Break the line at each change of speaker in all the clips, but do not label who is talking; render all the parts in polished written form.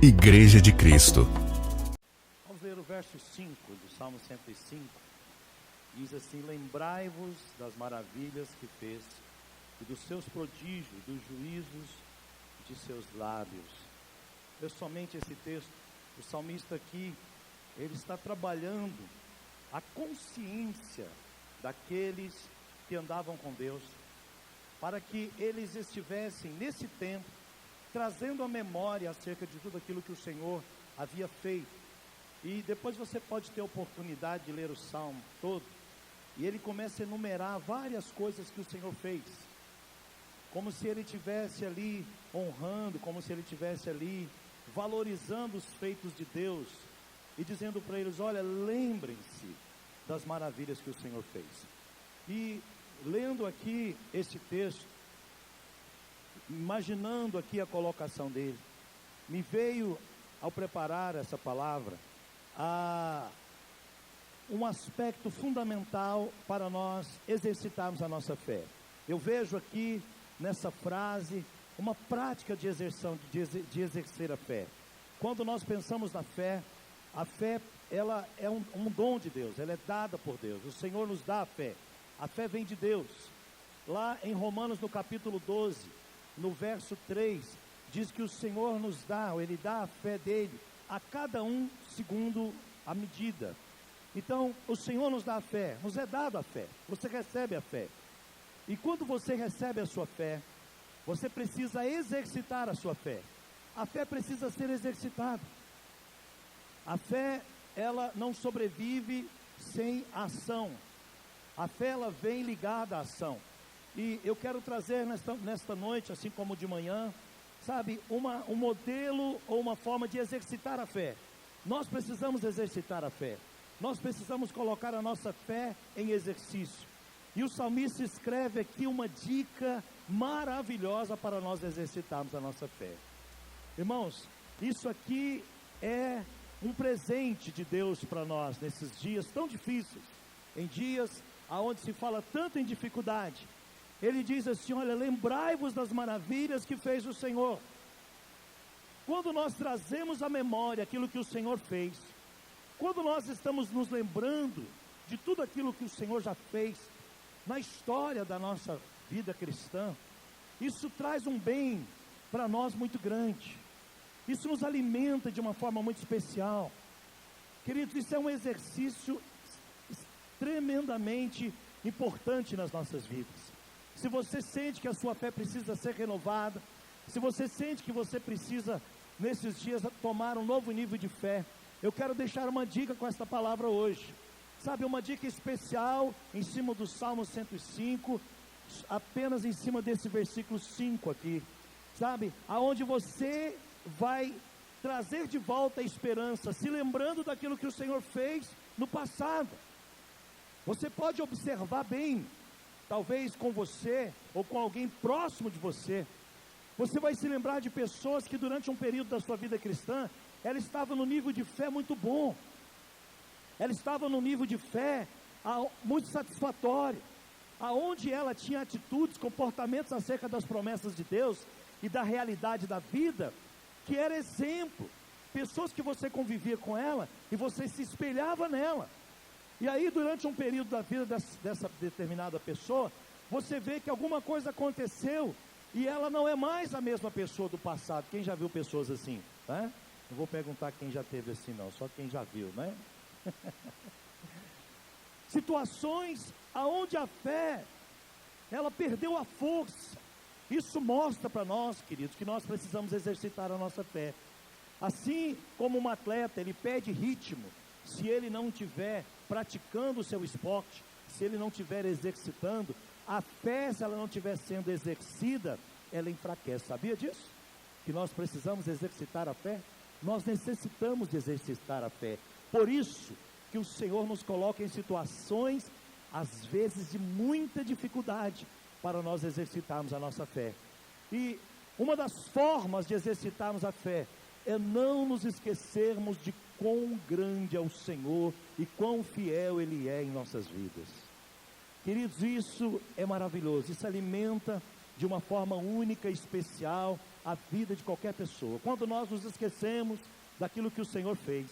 Igreja de Cristo.
Vamos ler o verso 5 do Salmo 105. Diz assim: lembrai-vos das maravilhas que fez e dos seus prodígios, dos juízos de seus lábios. Pessoalmente, esse texto, o salmista aqui, ele está trabalhando a consciência daqueles que andavam com Deus, para que eles estivessem nesse tempo trazendo a memória acerca de tudo aquilo que o Senhor havia feito. E depois você pode ter a oportunidade de ler o Salmo todo, e ele começa a enumerar várias coisas que o Senhor fez, como se ele estivesse ali honrando, como se ele estivesse ali valorizando os feitos de Deus, e dizendo para eles: olha, lembrem-se das maravilhas que o Senhor fez. E lendo aqui esse texto, imaginando aqui a colocação dele, me veio, ao preparar essa palavra, um aspecto fundamental para nós exercitarmos a nossa fé. Eu vejo aqui nessa frase uma prática de exercer a fé. Quando nós pensamos na fé, a fé, ela é um dom de Deus, ela é dada por Deus. O Senhor nos dá a fé vem de Deus. Lá em Romanos, no capítulo 12, no verso 3, diz que o Senhor nos dá, ou Ele dá a fé dele a cada um segundo a medida. Então, o Senhor nos dá a fé, nos é dado a fé, você recebe a fé. E quando você recebe a sua fé, você precisa exercitar a sua fé. A fé precisa ser exercitada. A fé, ela não sobrevive sem ação. A fé, ela vem ligada à ação. E eu quero trazer nesta noite, assim como de manhã, sabe, um modelo ou uma forma de exercitar a fé. Nós precisamos exercitar a fé. Nós precisamos colocar a nossa fé em exercício. E o salmista escreve aqui uma dica maravilhosa para nós exercitarmos a nossa fé. Irmãos, isso aqui é um presente de Deus para nós nesses dias tão difíceis, em dias onde se fala tanto em dificuldade. Ele diz assim: olha, lembrai-vos das maravilhas que fez o Senhor. Quando nós trazemos à memória aquilo que o Senhor fez, quando nós estamos nos lembrando de tudo aquilo que o Senhor já fez na história da nossa vida cristã, isso traz um bem para nós muito grande. Isso nos alimenta de uma forma muito especial. Queridos, isso é um exercício tremendamente importante nas nossas vidas. Se você sente que a sua fé precisa ser renovada, se você sente que você precisa, nesses dias, tomar um novo nível de fé, eu quero deixar uma dica com esta palavra hoje. Sabe, uma dica especial em cima do Salmo 105, apenas em cima desse versículo 5 aqui. Sabe, aonde você vai trazer de volta a esperança, se lembrando daquilo que o Senhor fez no passado. Você pode observar bem, talvez com você, ou com alguém próximo de você, você vai se lembrar de pessoas que durante um período da sua vida cristã, ela estava no nível de fé muito bom, ela estava no nível de fé muito satisfatório, aonde ela tinha atitudes, comportamentos acerca das promessas de Deus e da realidade da vida, que era exemplo, pessoas que você convivia com ela, e você se espelhava nela. E aí, durante um período da vida dessa determinada pessoa, você vê que alguma coisa aconteceu e ela não é mais a mesma pessoa do passado. Quem já viu pessoas assim, né? Não vou perguntar quem já teve assim não, só quem já viu, né? Situações aonde a fé, ela perdeu a força. Isso mostra para nós, queridos, que nós precisamos exercitar a nossa fé. Assim como um atleta, ele perde ritmo, se ele não estiver praticando o seu esporte, se ele não estiver exercitando, a fé, se ela não estiver sendo exercida, ela enfraquece. Sabia disso? Que nós precisamos exercitar a fé? Nós necessitamos de exercitar a fé. Por isso que o Senhor nos coloca em situações, às vezes, de muita dificuldade, para nós exercitarmos a nossa fé. E uma das formas de exercitarmos a fé é não nos esquecermos de quão grande é o Senhor e quão fiel Ele é em nossas vidas. Queridos, isso é maravilhoso, isso alimenta de uma forma única e especial a vida de qualquer pessoa. Quando nós nos esquecemos daquilo que o Senhor fez,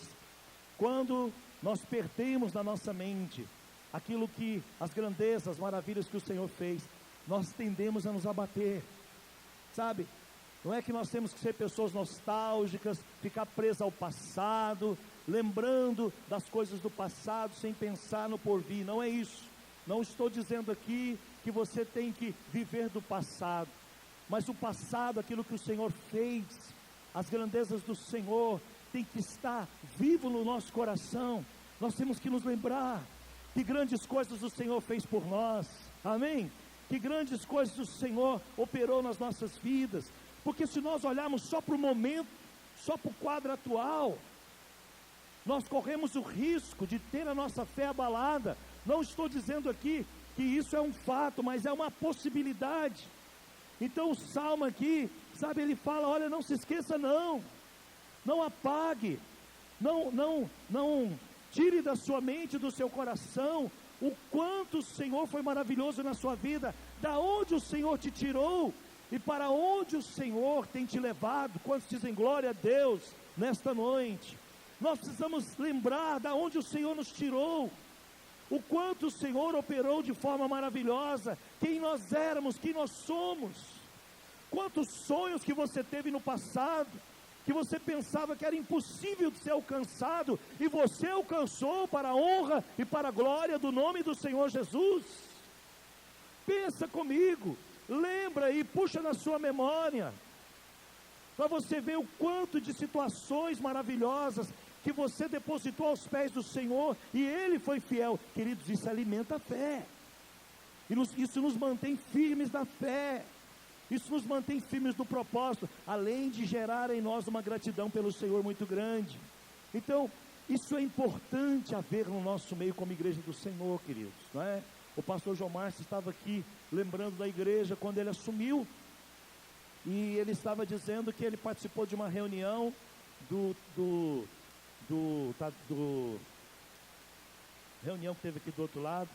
quando nós perdemos na nossa mente aquilo que, as grandezas, as maravilhas que o Senhor fez, nós tendemos a nos abater, sabe? Não é que nós temos que ser pessoas nostálgicas, ficar presas ao passado, lembrando das coisas do passado, sem pensar no porvir, não é isso. Não estou dizendo aqui que você tem que viver do passado, mas o passado, aquilo que o Senhor fez, as grandezas do Senhor, tem que estar vivo no nosso coração. Nós temos que nos lembrar que grandes coisas o Senhor fez por nós, amém? Que grandes coisas o Senhor operou nas nossas vidas, porque se nós olharmos só para o momento, só para o quadro atual, nós corremos o risco de ter a nossa fé abalada. Não estou dizendo aqui que isso é um fato, mas é uma possibilidade. Então o Salmo aqui, sabe, ele fala, olha, não se esqueça não apague, não tire da sua mente, do seu coração, o quanto o Senhor foi maravilhoso na sua vida, da onde o Senhor te tirou, e para onde o Senhor tem te levado. Quantos dizem glória a Deus nesta noite? Nós precisamos lembrar da onde o Senhor nos tirou, o quanto o Senhor operou de forma maravilhosa, quem nós éramos, quem nós somos, quantos sonhos que você teve no passado, que você pensava que era impossível de ser alcançado, e você alcançou para a honra e para a glória do nome do Senhor Jesus. Pensa comigo, lembra e puxa na sua memória, para você ver o quanto de situações maravilhosas que você depositou aos pés do Senhor, e Ele foi fiel. Queridos, isso alimenta a fé, isso nos mantém firmes na fé, isso nos mantém firmes no propósito, além de gerar em nós uma gratidão pelo Senhor muito grande. Então, isso é importante haver no nosso meio como igreja do Senhor, queridos, não é? O pastor João Márcio estava aqui lembrando da igreja quando ele assumiu, e ele estava dizendo que ele participou de uma reunião reunião que teve aqui do outro lado,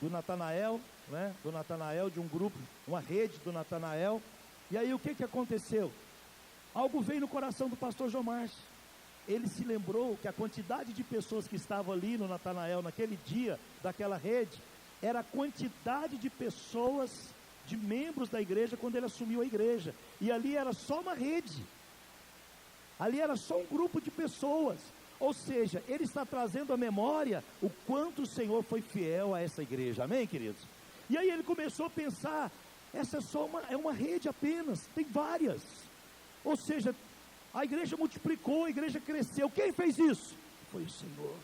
do Natanael, né? Do Natanael, de um grupo, uma rede do Natanael. E aí o que aconteceu? Algo veio no coração do pastor João Márcio. Ele se lembrou que a quantidade de pessoas que estavam ali no Natanael naquele dia, daquela rede, era a quantidade de pessoas, de membros da igreja, quando ele assumiu a igreja. E ali era só uma rede, ali era só um grupo de pessoas. Ou seja, ele está trazendo à memória o quanto o Senhor foi fiel a essa igreja, amém, queridos? E aí ele começou a pensar, essa é só uma rede apenas, tem várias. Ou seja, a igreja multiplicou, a igreja cresceu. Quem fez isso? Foi o Senhor.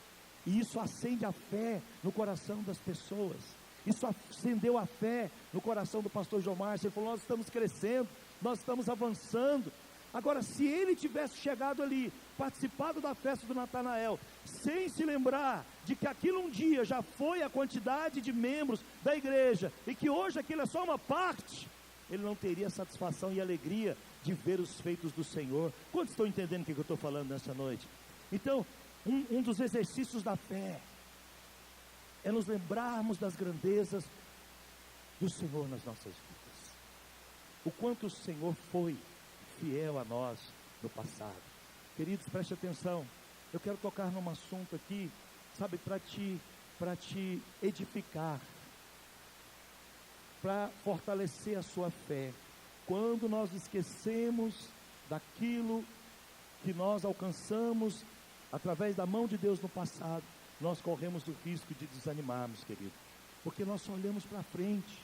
E isso acende a fé no coração das pessoas. Isso acendeu a fé no coração do pastor João Márcio. Ele falou, nós estamos crescendo, nós estamos avançando. Agora, se ele tivesse chegado ali, participado da festa do Natanael, sem se lembrar de que aquilo um dia já foi a quantidade de membros da igreja, e que hoje aquilo é só uma parte, ele não teria satisfação e alegria de ver os feitos do Senhor. Quantos estão entendendo o que eu estou falando nessa noite? Então, um dos exercícios da fé é nos lembrarmos das grandezas do Senhor nas nossas vidas, o quanto o Senhor foi fiel a nós no passado. Queridos, preste atenção, eu quero tocar num assunto aqui, sabe, para te edificar, para fortalecer a sua fé. Quando nós esquecemos daquilo que nós alcançamos através da mão de Deus no passado, nós corremos o risco de desanimarmos, querido, porque nós só olhamos para frente,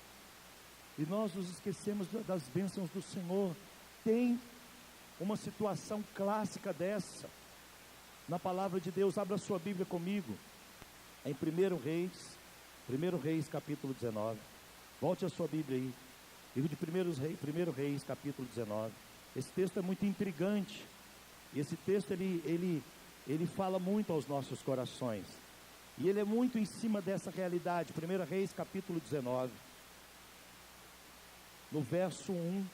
e nós nos esquecemos das bênçãos do Senhor. Tem uma situação clássica dessa na palavra de Deus. Abra sua Bíblia comigo em 1 Reis capítulo 19. Volte a sua Bíblia aí, livro de 1 Reis capítulo 19. Esse texto é muito intrigante, e esse texto ele fala muito aos nossos corações, e ele é muito em cima dessa realidade. 1 Reis capítulo 19, no verso 1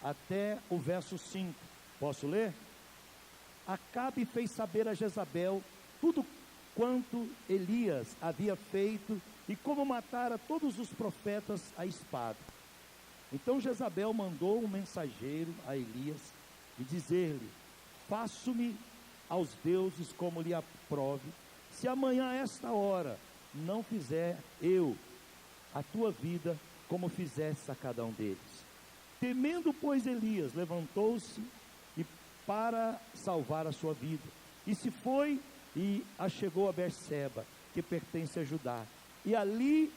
até o verso 5, posso ler? Acabe fez saber a Jezabel tudo quanto Elias havia feito, e como matara todos os profetas à espada. Então Jezabel mandou um mensageiro a Elias e dizer-lhe: faço-me aos deuses como lhe aprove, se amanhã a esta hora não fizer eu a tua vida como fizesse a cada um deles. Temendo, pois, Elias levantou-se e para salvar a sua vida, e se foi e achegou a Berseba, que pertence a Judá, e ali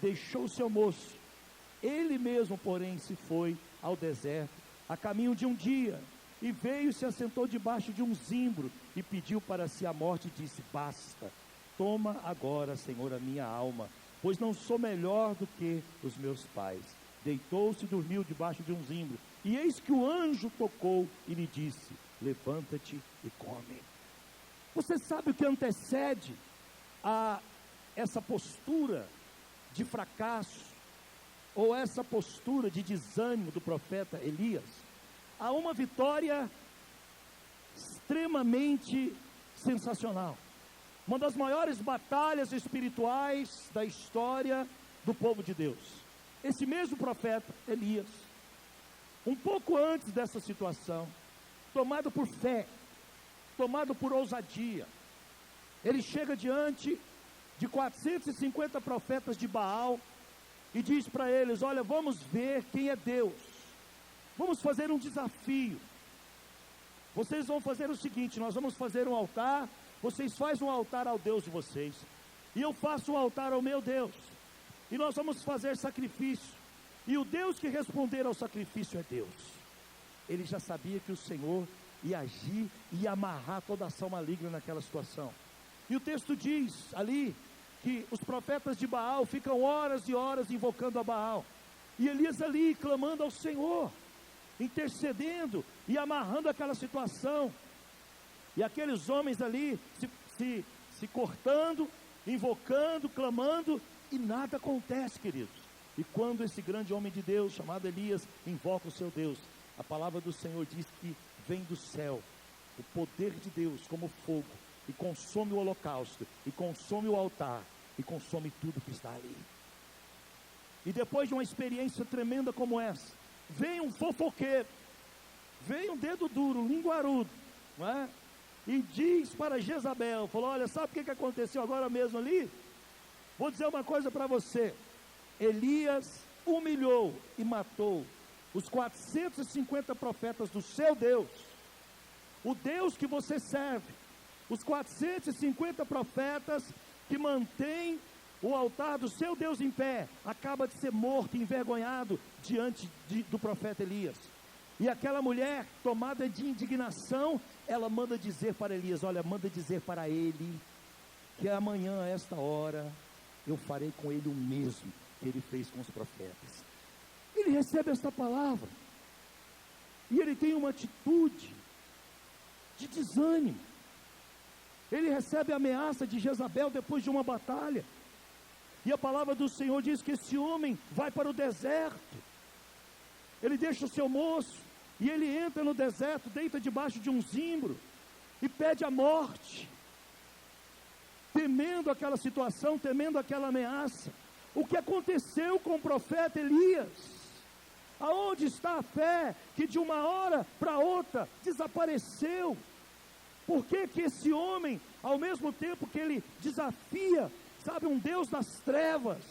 deixou seu moço. Ele mesmo, porém, se foi ao deserto, a caminho de um dia, e veio e se assentou debaixo de um zimbro, e pediu para si a morte, e disse: basta, toma agora, Senhor, a minha alma, pois não sou melhor do que os meus pais. Deitou-se e dormiu debaixo de um zimbro, e eis que o anjo tocou e lhe disse: levanta-te e come. Você sabe o que antecede a essa postura de fracasso, ou essa postura de desânimo do profeta Elias? Há uma vitória extremamente sensacional, uma das maiores batalhas espirituais da história do povo de Deus. Esse mesmo profeta Elias, um pouco antes dessa situação, tomado por fé, tomado por ousadia, ele chega diante de 450 profetas de Baal e diz para eles: olha, vamos ver quem é Deus, vamos fazer um desafio. Vocês vão fazer o seguinte: nós vamos fazer um altar, vocês fazem um altar ao Deus de vocês, e eu faço um altar ao meu Deus, e nós vamos fazer sacrifício, e o Deus que responder ao sacrifício é Deus. Ele já sabia que o Senhor ia agir e ia amarrar toda ação maligna naquela situação. E o texto diz ali que os profetas de Baal ficam horas e horas invocando a Baal, e Elias ali clamando ao Senhor, intercedendo e amarrando aquela situação, e aqueles homens ali se cortando, invocando, clamando, e nada acontece, queridos. E quando esse grande homem de Deus, chamado Elias, invoca o seu Deus, a palavra do Senhor diz que vem do céu o poder de Deus como fogo, e consome o holocausto, e consome o altar, e consome tudo que está ali. E depois de uma experiência tremenda como essa, vem um fofoqueiro, vem um dedo duro, linguarudo, não é? E diz para Jezabel, falou: olha, sabe o que aconteceu agora mesmo ali? Vou dizer uma coisa para você: Elias humilhou e matou os 450 profetas do seu Deus, o Deus que você serve, os 450 profetas que mantêm o altar do seu Deus em pé, acaba de ser morto e envergonhado diante do profeta Elias. E aquela mulher, tomada de indignação, ela manda dizer para Elias: olha, manda dizer para ele que amanhã a esta hora eu farei com ele o mesmo que ele fez com os profetas. Ele recebe esta palavra e ele tem uma atitude de desânimo. Ele recebe a ameaça de Jezabel depois de uma batalha, e a palavra do Senhor diz que esse homem vai para o deserto. Ele deixa o seu moço e ele entra no deserto, deita debaixo de um zimbro e pede a morte, temendo aquela situação, temendo aquela ameaça. O que aconteceu com o profeta Elias? Aonde está a fé que de uma hora para outra desapareceu? Por que que esse homem, ao mesmo tempo que ele desafia, sabe, um Deus das trevas,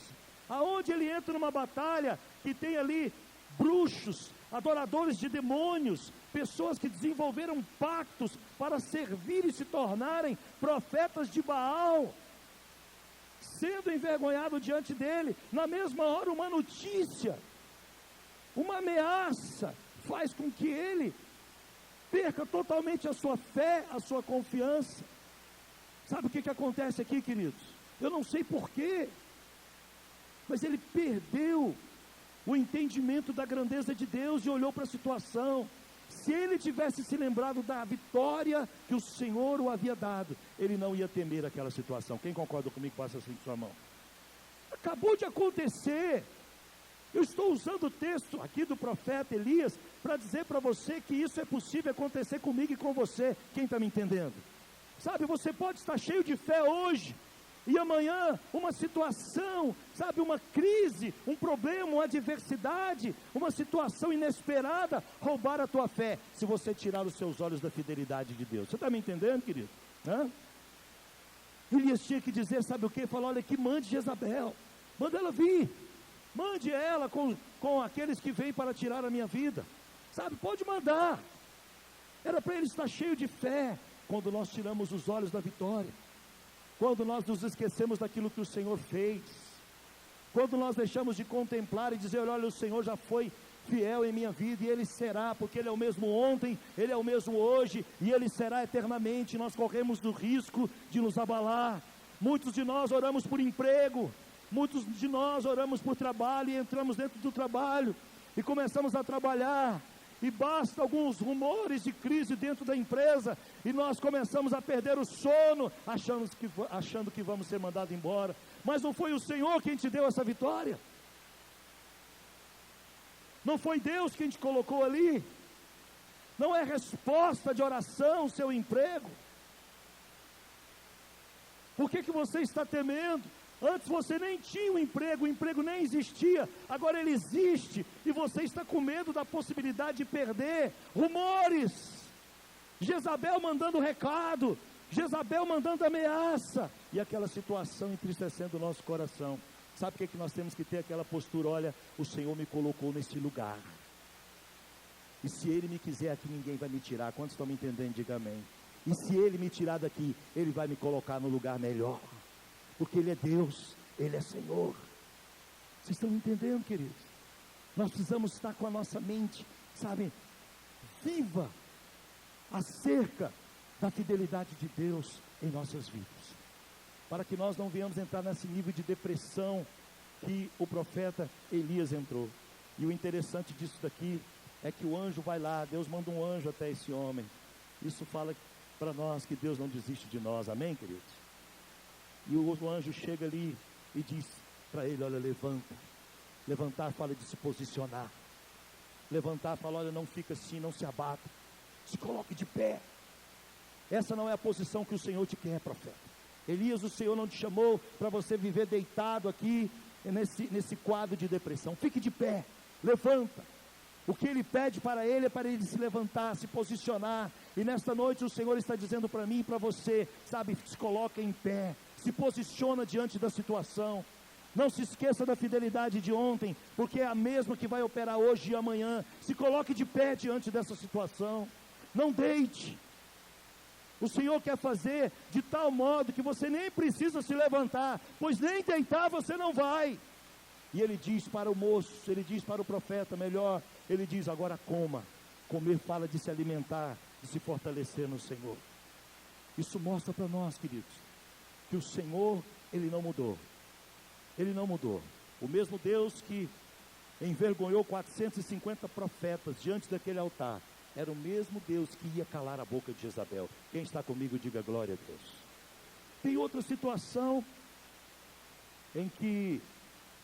aonde ele entra numa batalha que tem ali bruxos, adoradores de demônios, pessoas que desenvolveram pactos para servir e se tornarem profetas de Baal, sendo envergonhado diante dele, na mesma hora uma notícia, uma ameaça, faz com que ele perca totalmente a sua fé, a sua confiança. Sabe o que acontece aqui, queridos? Eu não sei porquê, mas ele perdeu o entendimento da grandeza de Deus e olhou para a situação. Se ele tivesse se lembrado da vitória que o Senhor o havia dado, ele não ia temer aquela situação. Quem concorda comigo, passa assim com sua mão. Acabou de acontecer. Eu estou usando o texto aqui do profeta Elias para dizer para você que isso é possível acontecer comigo e com você. Quem está me entendendo? Sabe, você pode estar cheio de fé hoje, e amanhã uma situação, sabe, uma crise, um problema, uma adversidade, uma situação inesperada, roubar a tua fé, se você tirar os seus olhos da fidelidade de Deus. Você está me entendendo, querido? Hã? Elias tinha que dizer, sabe o que? Falar, olha aqui, mande Jezabel, manda ela vir, mande ela com aqueles que vêm para tirar a minha vida, sabe, pode mandar. Era para ele estar cheio de fé. Quando nós tiramos os olhos da vitória, quando nós nos esquecemos daquilo que o Senhor fez, quando nós deixamos de contemplar e dizer, olha, o Senhor já foi fiel em minha vida, e Ele será, porque Ele é o mesmo ontem, Ele é o mesmo hoje, e Ele será eternamente. Nós corremos do risco de nos abalar. Muitos de nós oramos por emprego, muitos de nós oramos por trabalho, e entramos dentro do trabalho, e começamos a trabalhar, e basta alguns rumores de crise dentro da empresa, e nós começamos a perder o sono, achando que vamos ser mandados embora. Mas não foi o Senhor quem te deu essa vitória, não foi Deus quem te colocou ali, não é resposta de oração o seu emprego. Por que você está temendo? Antes você nem tinha um emprego, o emprego nem existia, agora ele existe, e você está com medo da possibilidade de perder. Rumores, Jezabel mandando recado, Jezabel mandando ameaça, e aquela situação entristecendo o nosso coração. Sabe o que nós temos que ter? Aquela postura, olha, o Senhor me colocou nesse lugar, e se Ele me quiser aqui, ninguém vai me tirar. Quantos estão me entendendo? Diga amém. E se Ele me tirar daqui, Ele vai me colocar no lugar melhor, porque Ele é Deus, Ele é Senhor. Vocês estão entendendo, queridos? Nós precisamos estar com a nossa mente, sabe, viva, acerca da fidelidade de Deus em nossas vidas, para que nós não venhamos entrar nesse nível de depressão que o profeta Elias entrou. E o interessante disso daqui é que o anjo vai lá, Deus manda um anjo até esse homem. Isso fala para nós que Deus não desiste de nós, amém, queridos? E o anjo chega ali e diz para ele, olha, levanta. Levantar fala de se posicionar. Levantar fala, olha, não fica assim, não se abata, se coloque de pé. Essa não é a posição que o Senhor te quer, profeta. Elias, o Senhor não te chamou para você viver deitado aqui nesse quadro de depressão. Fique de pé, levanta. O que Ele pede para ele é para ele se levantar, se posicionar. E nesta noite o Senhor está dizendo para mim e para você, sabe, se coloca em pé, se posiciona diante da situação. Não se esqueça da fidelidade de ontem, porque é a mesma que vai operar hoje e amanhã. Se coloque de pé diante dessa situação. Não deite. O Senhor quer fazer de tal modo que você nem precisa se levantar, pois nem deitar você não vai. E Ele diz para o moço, Ele diz para o profeta, melhor, Ele diz, agora coma. Comer fala de se alimentar, de se fortalecer no Senhor. Isso mostra para nós, queridos, que o Senhor, Ele não mudou. Ele não mudou. O mesmo Deus que envergonhou 450 profetas diante daquele altar, era o mesmo Deus que ia calar a boca de Jezabel. Quem está comigo, diga glória a Deus. Tem outra situação em que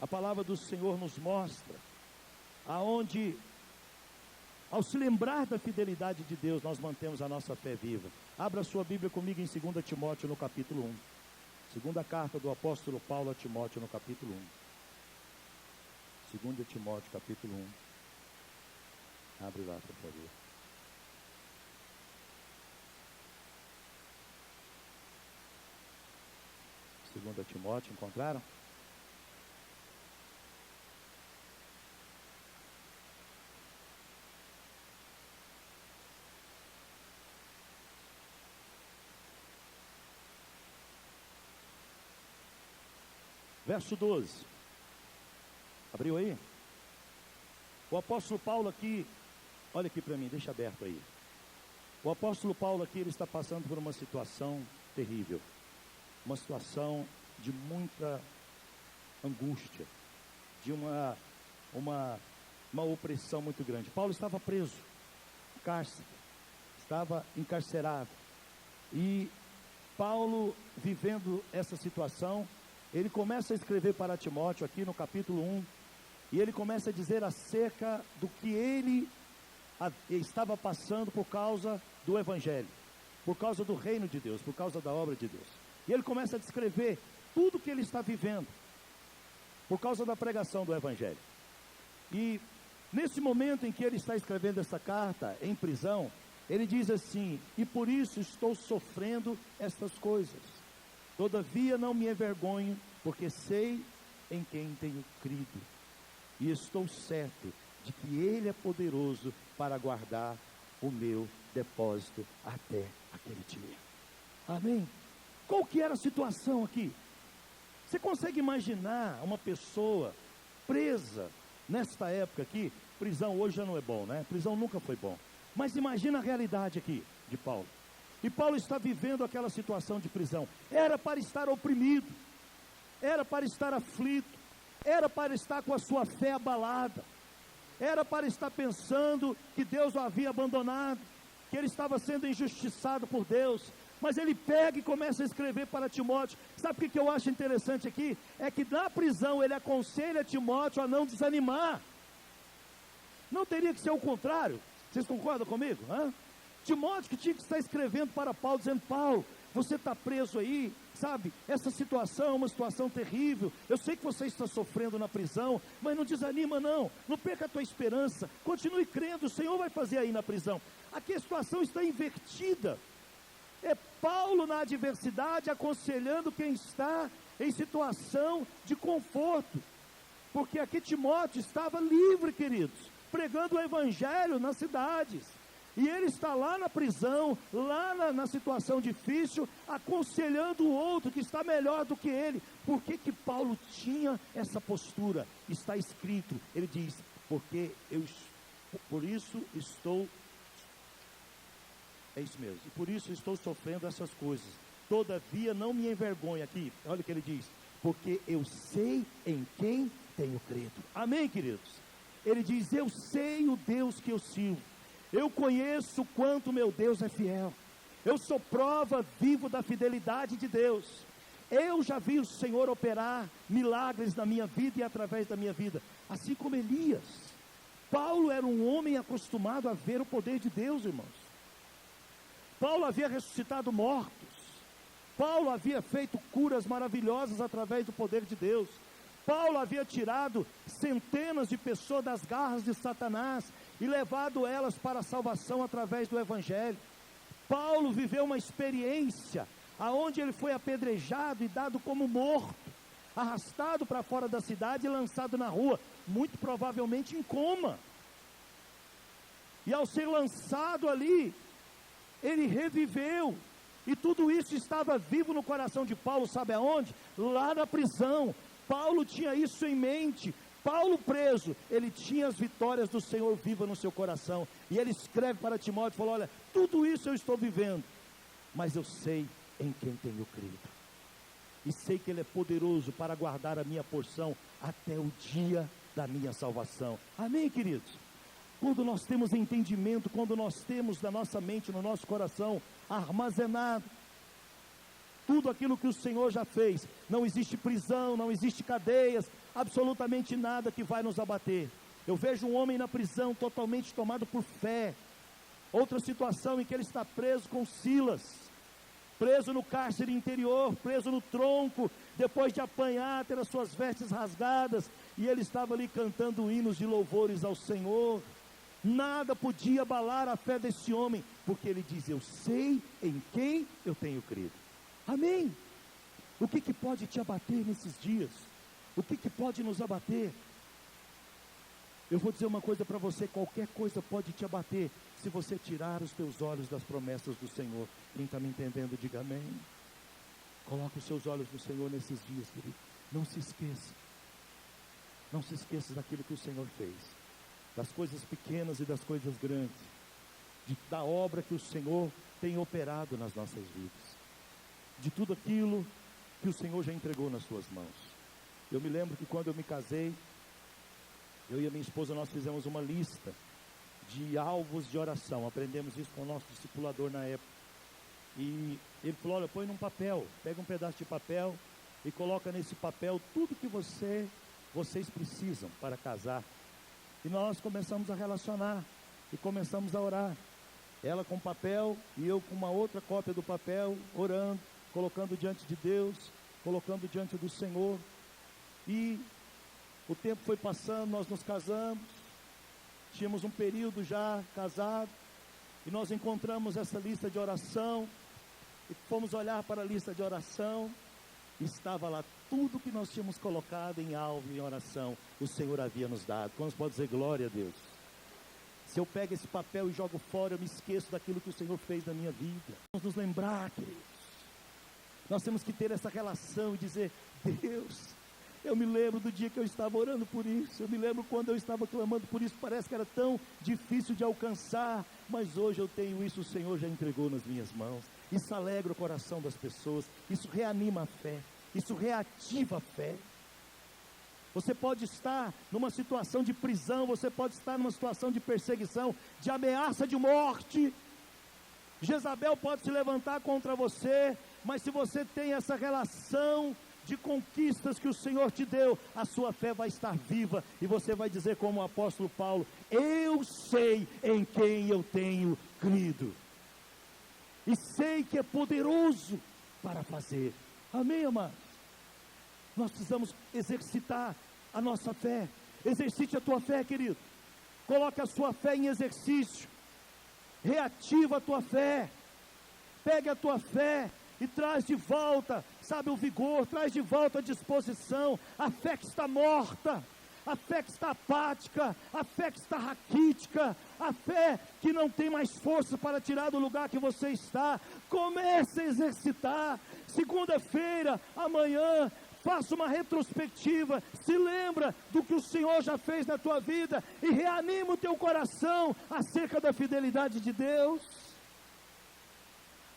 a palavra do Senhor nos mostra, aonde, ao se lembrar da fidelidade de Deus, nós mantemos a nossa fé viva. Abra sua Bíblia comigo em 2 Timóteo, no capítulo 1. Segunda carta do apóstolo Paulo a Timóteo, no capítulo 1. 2 Timóteo, capítulo 1. Abre lá, por favor. Segunda Timóteo, encontraram? Verso 12. Abriu aí? O apóstolo Paulo aqui, olha aqui para mim, deixa aberto aí. O apóstolo Paulo aqui, ele está passando por uma situação terrível. Uma situação de muita angústia, de uma opressão muito grande. Paulo estava preso, cárcere, estava encarcerado. E Paulo, vivendo essa situação, ele começa a escrever para Timóteo aqui no capítulo 1, e ele começa a dizer acerca do que ele estava passando por causa do Evangelho, por causa do reino de Deus, por causa da obra de Deus. E ele começa a descrever tudo que ele está vivendo, por causa da pregação do Evangelho. E nesse momento em que ele está escrevendo essa carta, em prisão, ele diz assim: e por isso estou sofrendo estas coisas. Todavia não me envergonho, porque sei em quem tenho crido. E estou certo de que Ele é poderoso para guardar o meu depósito até aquele dia. Amém? Qual que era a situação aqui? Você consegue imaginar uma pessoa presa nesta época aqui? Prisão hoje já não é bom, né? Prisão nunca foi bom. Mas imagina a realidade aqui de Paulo. E Paulo está vivendo aquela situação de prisão. Era para estar oprimido, era para estar aflito, era para estar com a sua fé abalada, era para estar pensando que Deus o havia abandonado, que ele estava sendo injustiçado por Deus. Mas ele pega e começa a escrever para Timóteo. Sabe o que eu acho interessante aqui? É que na prisão ele aconselha Timóteo a não desanimar. Não teria que ser o contrário? Vocês concordam comigo? Timóteo que tinha que estar escrevendo para Paulo, dizendo: Paulo, você está preso aí, sabe? Essa situação é uma situação terrível. Eu sei que você está sofrendo na prisão, mas não desanima não. Não perca a tua esperança. Continue crendo, o Senhor vai fazer aí na prisão. Aqui a situação está invertida. É Paulo na adversidade aconselhando quem está em situação de conforto. Porque aqui Timóteo estava livre, queridos, pregando o Evangelho nas cidades. E ele está lá na prisão, lá na situação difícil, aconselhando o outro que está melhor do que ele. Por que que Paulo tinha essa postura? Está escrito, ele diz: por isso estou, é isso mesmo, e por isso estou sofrendo essas coisas. Todavia não me envergonho, aqui, olha o que ele diz: porque eu sei em quem tenho crido. Amém, queridos? Ele diz: eu sei o Deus que eu sirvo. Eu conheço quanto meu Deus é fiel. Eu sou prova viva da fidelidade de Deus. Eu já vi o Senhor operar milagres na minha vida e através da minha vida. Assim como Elias. Paulo era um homem acostumado a ver o poder de Deus, irmãos. Paulo havia ressuscitado mortos. Paulo havia feito curas maravilhosas através do poder de Deus. Paulo havia tirado centenas de pessoas das garras de Satanás e levado elas para a salvação através do Evangelho. Paulo viveu uma experiência aonde ele foi apedrejado e dado como morto, arrastado para fora da cidade e lançado na rua, muito provavelmente em coma. E ao ser lançado ali, ele reviveu. E tudo isso estava vivo no coração de Paulo, sabe aonde? Lá na prisão. Paulo tinha isso em mente. Paulo preso, ele tinha as vitórias do Senhor viva no seu coração. E ele escreve para Timóteo, falou: olha, tudo isso eu estou vivendo, mas eu sei em quem tenho crido. E sei que Ele é poderoso para guardar a minha porção até o dia da minha salvação. Amém, queridos? Quando nós temos entendimento, quando nós temos na nossa mente, no nosso coração, armazenado tudo aquilo que o Senhor já fez, não existe prisão, não existe cadeias, absolutamente nada que vai nos abater. Eu vejo um homem na prisão totalmente tomado por fé. Outra situação em que ele está preso com Silas, preso no cárcere interior, preso no tronco, depois de apanhar, ter as suas vestes rasgadas, e ele estava ali cantando hinos de louvores ao Senhor. Nada podia abalar a fé desse homem, porque ele diz: eu sei em quem eu tenho crido. Amém? O que pode te abater nesses dias? O que pode nos abater? Eu vou dizer uma coisa para você: qualquer coisa pode te abater, se você tirar os teus olhos das promessas do Senhor. Quem está me entendendo, diga amém. Coloque os seus olhos no Senhor nesses dias, querido. Não se esqueça. Não se esqueça daquilo que o Senhor fez, das coisas pequenas e das coisas grandes, da obra que o Senhor tem operado nas nossas vidas, de tudo aquilo que o Senhor já entregou nas suas mãos. Eu me lembro que quando eu me casei, eu e a minha esposa, nós fizemos uma lista de alvos de oração. Aprendemos isso com o nosso discipulador na época. E ele falou: olha, põe num papel, pega um pedaço de papel e coloca nesse papel tudo que vocês precisam para casar. E nós começamos a relacionar e começamos a orar. Ela com papel e eu com uma outra cópia do papel, orando, colocando diante de Deus. colocando diante do Senhor. E o tempo foi passando, nós nos casamos, tínhamos um período já casado, e nós encontramos essa lista de oração, e fomos olhar para a lista de oração, e estava lá tudo que nós tínhamos colocado em alvo, em oração, o Senhor havia nos dado. Quantos podem dizer glória a Deus? Se eu pego esse papel e jogo fora, eu me esqueço daquilo que o Senhor fez na minha vida. Vamos nos lembrar, queridos. Nós temos que ter essa relação e dizer: Deus, eu me lembro do dia que eu estava orando por isso, eu me lembro quando eu estava clamando por isso, parece que era tão difícil de alcançar, mas hoje eu tenho isso, o Senhor já entregou nas minhas mãos. Isso alegra o coração das pessoas, isso reanima a fé, isso reativa a fé. Você pode estar numa situação de prisão, você pode estar numa situação de perseguição, de ameaça de morte. Jezabel pode se levantar contra você, mas se você tem essa relação de conquistas que o Senhor te deu, a sua fé vai estar viva, e você vai dizer como o apóstolo Paulo: eu sei em quem eu tenho crido, e sei que é poderoso para fazer. Amém, amados? Nós precisamos exercitar a nossa fé. Exercite a tua fé, querido. Coloque a sua fé em exercício. Reativa a tua fé. Pegue a tua fé e traz de volta, sabe, o vigor, traz de volta a disposição. A fé que está morta, a fé que está apática, a fé que está raquítica, a fé que não tem mais força para tirar do lugar que você está. Comece a exercitar. Segunda-feira, amanhã, faça uma retrospectiva, se lembra do que o Senhor já fez na tua vida e reanima o teu coração acerca da fidelidade de Deus.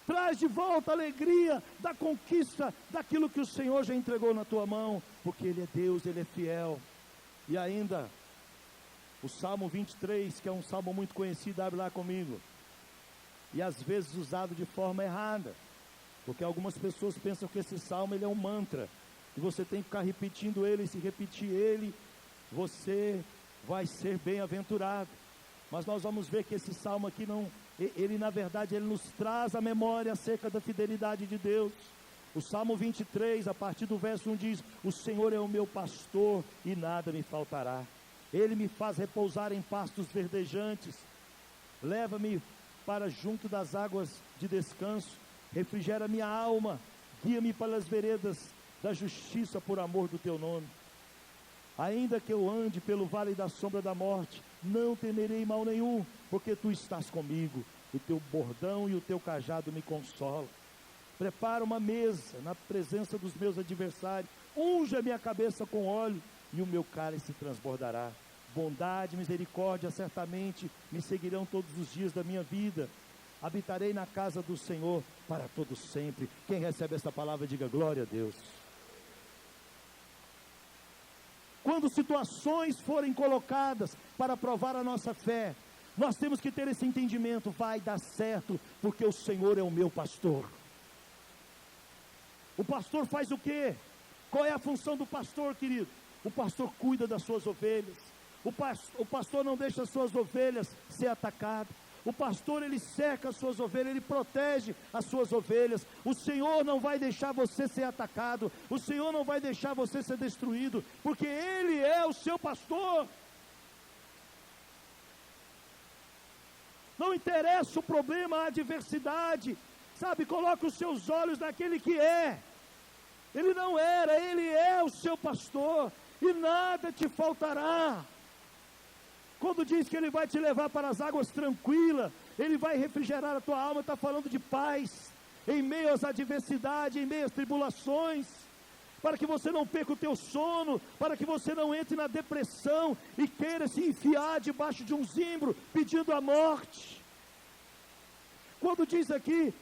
Traz de volta a alegria da conquista daquilo que o Senhor já entregou na tua mão, porque Ele é Deus, Ele é fiel. E ainda, o Salmo 23, que é um salmo muito conhecido, abre lá comigo, e às vezes usado de forma errada, porque algumas pessoas pensam que esse salmo ele é um mantra, e você tem que ficar repetindo ele, e se repetir ele, você vai ser bem-aventurado. Mas nós vamos ver que esse salmo aqui não, ele na verdade, ele nos traz a memória acerca da fidelidade de Deus. O Salmo 23, a partir do verso 1 diz: o Senhor é o meu pastor e nada me faltará. Ele me faz repousar em pastos verdejantes, leva-me para junto das águas de descanso, refrigera minha alma, guia-me pelas veredas da justiça por amor do teu nome. Ainda que eu ande pelo vale da sombra da morte, não temerei mal nenhum, porque tu estás comigo, o teu bordão e o teu cajado me consolam. Prepara uma mesa na presença dos meus adversários, unge a minha cabeça com óleo, e o meu cálice transbordará. Bondade e misericórdia certamente me seguirão todos os dias da minha vida. Habitarei na casa do Senhor para todo sempre. Quem recebe esta palavra, diga glória a Deus. Quando situações forem colocadas para provar a nossa fé, nós temos que ter esse entendimento: vai dar certo, porque o Senhor é o meu pastor. O pastor faz o quê? Qual é a função do pastor, querido? O pastor cuida das suas ovelhas. O pastor não deixa as suas ovelhas ser atacadas. O pastor, ele cerca as suas ovelhas, ele protege as suas ovelhas. O Senhor não vai deixar você ser atacado. O Senhor não vai deixar você ser destruído, porque Ele é o seu pastor. Não interessa o problema, a adversidade, sabe, coloque os seus olhos naquele que é. Ele não era, Ele é o seu pastor, e nada te faltará. Quando diz que Ele vai te levar para as águas tranquilas, Ele vai refrigerar a tua alma, está falando de paz, em meio às adversidades, em meio às tribulações, para que você não perca o teu sono, para que você não entre na depressão e queira se enfiar debaixo de um zimbro, pedindo a morte. Quando diz aqui,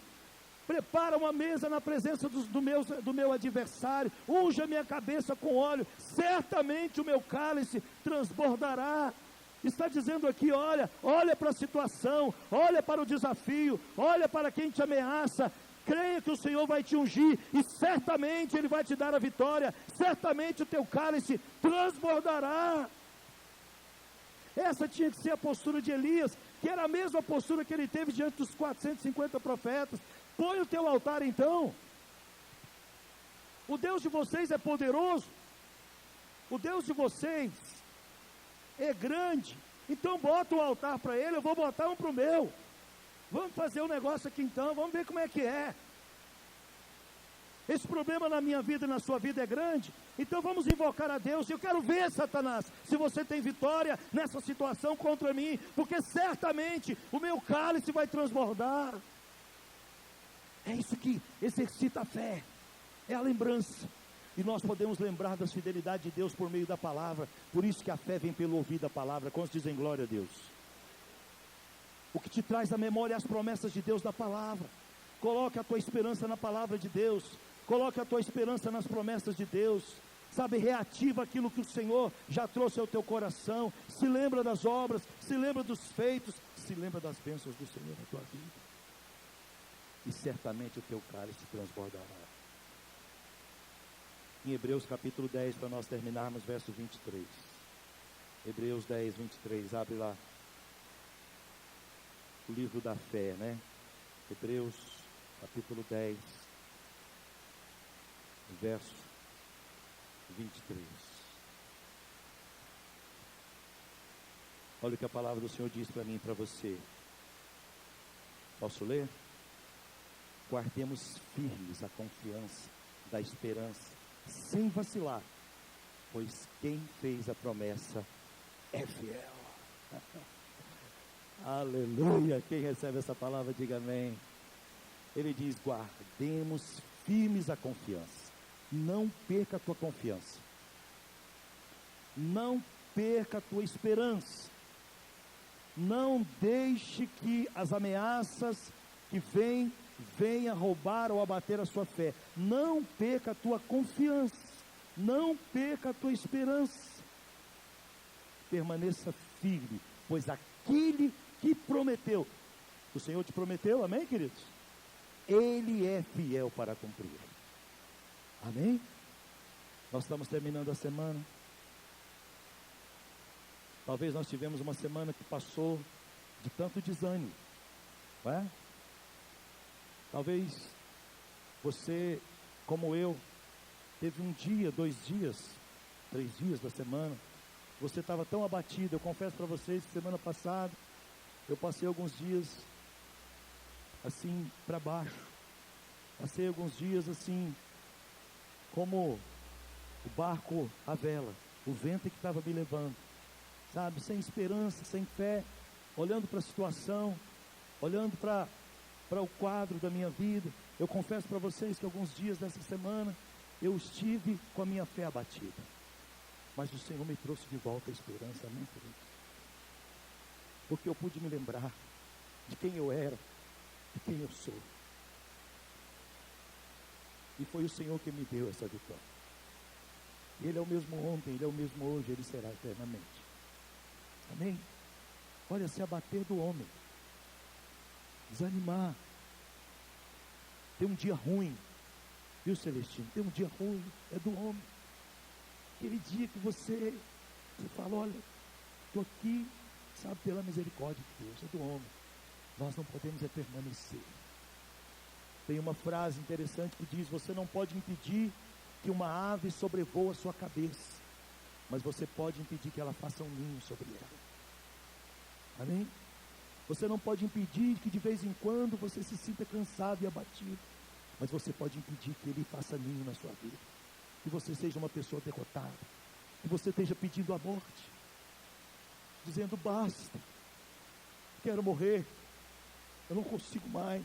prepara uma mesa na presença do meu adversário, unge a minha cabeça com óleo, certamente o meu cálice transbordará. Está dizendo aqui, olha para a situação, olha para o desafio, olha para quem te ameaça, creia que o Senhor vai te ungir, e certamente Ele vai te dar a vitória, certamente o teu cálice transbordará. Essa tinha que ser a postura de Elias, que era a mesma postura que ele teve diante dos 450 profetas. Põe o teu altar então. O Deus de vocês é poderoso. O Deus de vocês é grande. Então bota um altar para ele, eu vou botar um para o meu. Vamos fazer um negócio aqui então, vamos ver como é que é. Esse problema na minha vida e na sua vida é grande, então vamos invocar a Deus. Eu quero ver, Satanás, se você tem vitória nessa situação contra mim, porque certamente o meu cálice vai transbordar. É isso que exercita a fé, é a lembrança. E nós podemos lembrar das fidelidades de Deus por meio da palavra. Por isso que a fé vem pelo ouvir da palavra. Quantos dizem glória a Deus? O que te traz à memória é as promessas de Deus da palavra. Coloque a tua esperança na palavra de Deus. Coloque a tua esperança nas promessas de Deus. Sabe, reativa aquilo que o Senhor já trouxe ao teu coração. Se lembra das obras, se lembra dos feitos, se lembra das bênçãos do Senhor na tua vida. E certamente o teu cálice transbordará. Em Hebreus capítulo 10, para nós terminarmos, verso 23. Hebreus 10, 23, abre lá. O livro da fé, né? Hebreus capítulo 10, verso 23. Olha o que a palavra do Senhor diz para mim e para você. Posso ler? Guardemos firmes a confiança da esperança, sem vacilar, pois quem fez a promessa é fiel. Aleluia. Quem recebe essa palavra, diga amém. Ele diz: guardemos firmes a confiança. Não perca a tua confiança. Não perca a tua esperança. Não deixe que as ameaças que venha roubar ou abater a sua fé. Não perca a tua confiança. Não perca a tua esperança. Permaneça firme, pois aquele que prometeu, o Senhor te prometeu, amém, queridos? Ele é fiel para cumprir. Amém? Nós estamos terminando a semana. Talvez nós tivemos uma semana que passou de tanto desânimo, não é? Talvez você, como eu, teve um dia, 2 dias, 3 dias da semana, você estava tão abatido. Eu confesso para vocês que semana passada eu passei alguns dias assim para baixo. Passei alguns dias assim, como o barco à vela, o vento que estava me levando, sabe, sem esperança, sem fé, olhando para a situação, olhando para o quadro da minha vida. Eu confesso para vocês que alguns dias dessa semana eu estive com a minha fé abatida, mas o Senhor me trouxe de volta a esperança, amém, queridos? Porque eu pude me lembrar de quem eu era, de quem eu sou, e foi o Senhor que me deu essa vitória. Ele é o mesmo ontem, Ele é o mesmo hoje, Ele será eternamente. Amém? Olha, se abater do homem, desanimar, ter um dia ruim, viu, Celestino? Ter um dia ruim é do homem. Aquele dia que você fala: olha, estou aqui, sabe, pela misericórdia de Deus, é do homem. Nós não podemos permanecer. Tem uma frase interessante que diz: você não pode impedir que uma ave sobrevoa a sua cabeça, mas você pode impedir que ela faça um ninho sobre ela. Amém? Você não pode impedir que de vez em quando você se sinta cansado e abatido, mas você pode impedir que ele faça ninho na sua vida, que você seja uma pessoa derrotada, que você esteja pedindo a morte, dizendo: basta, quero morrer, eu não consigo mais.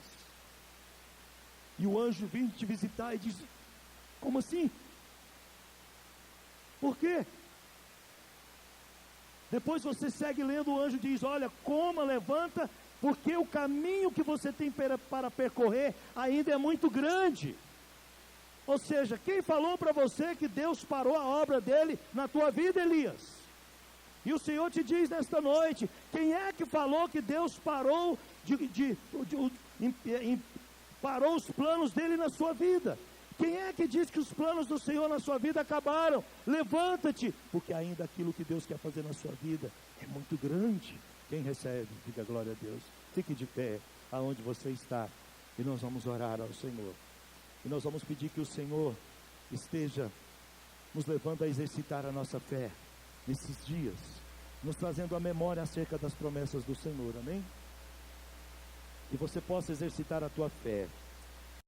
E o anjo vem te visitar e diz: como assim? Por quê? Depois você segue lendo, o anjo diz: olha, coma, levanta, porque o caminho que você tem para percorrer ainda é muito grande. Ou seja, quem falou para você que Deus parou a obra dele na tua vida, Elias? E o Senhor te diz nesta noite: quem é que falou que Deus parou parou os planos dele na sua vida? Quem é que diz que os planos do Senhor na sua vida acabaram? Levanta-te, porque ainda aquilo que Deus quer fazer na sua vida é muito grande. Quem recebe, diga glória a Deus. Fique de pé aonde você está, e nós vamos orar ao Senhor. E nós vamos pedir que o Senhor esteja nos levando a exercitar a nossa fé nesses dias, nos trazendo a memória acerca das promessas do Senhor, amém? E você possa exercitar a tua fé